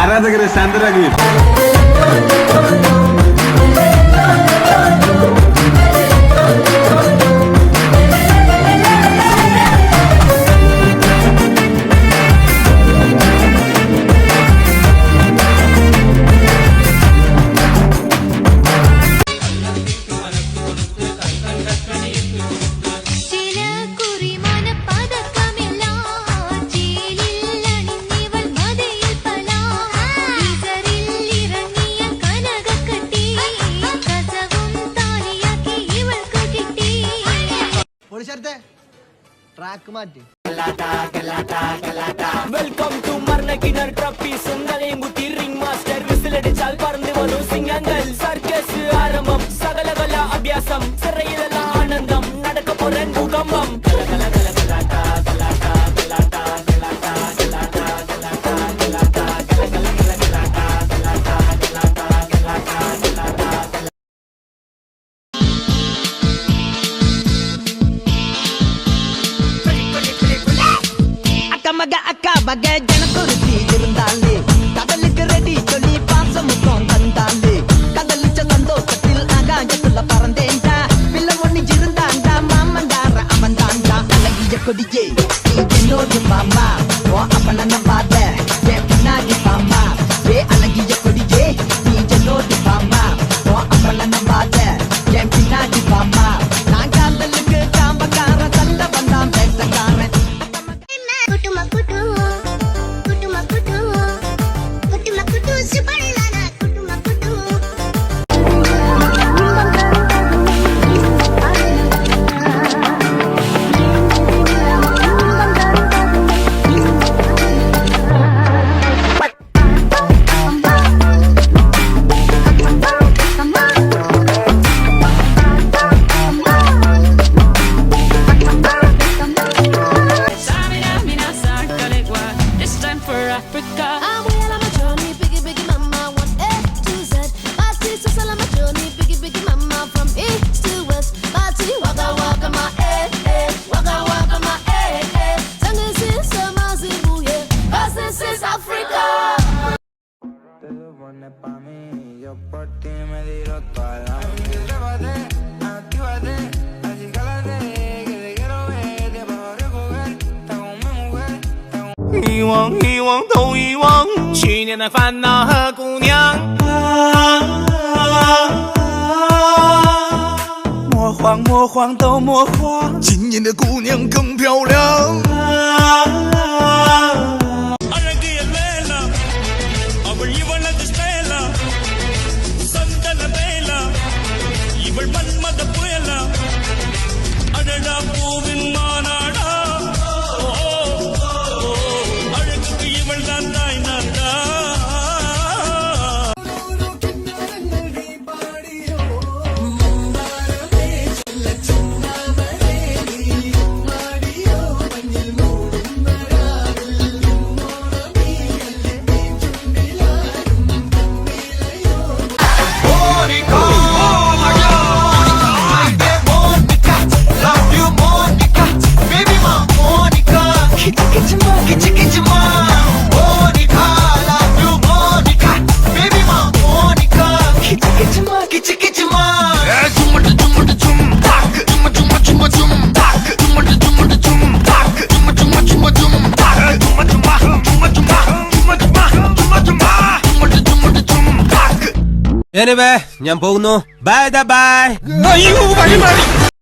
ആരാധകരെ ശാന്തരാകുകയും Welcome to Marnakinar Trophy Sungalenguthi Ring Master விசிலடிச்சால் பறந்து வரும் சிங்கங்கள் சர்க்கஸ் ஆரம்பம் சகலகல அபியாசம் சிறையில ஆனந்தம் நடக்க போற பூகம்பம் அக்கா வக ஜனக்குருத்தி இருந்தாலே கடலுக்கு ரெடி சொல்லி பாசமுத்தம் தந்தாலே கடலிச்ச சந்தோஷத்தில் ஆகாயத்துல பறந்தேன்டா பிள்ளை ஒண்ணு இருந்தாண்டா மாமந்தார அவன் தாண்டா அழகிய கொடியே என்னோடு மாமா ஓ அப்பன நம்பாத என் பின்னாடி பாமா அழகிய கொடியே நீ என்னோடு பாமா ஓ அப்பன நம்பாத என் பின்னாடி பாமா நான் காதலுக்கு காம்பக்கார தந்த வந்தான் பேசக்காரன்遗忘都遗忘去年的烦恼和姑娘魔幻都魔幻今年的姑娘更漂亮Anyway, ഞാൻ പോകുന്നു. Bye bye.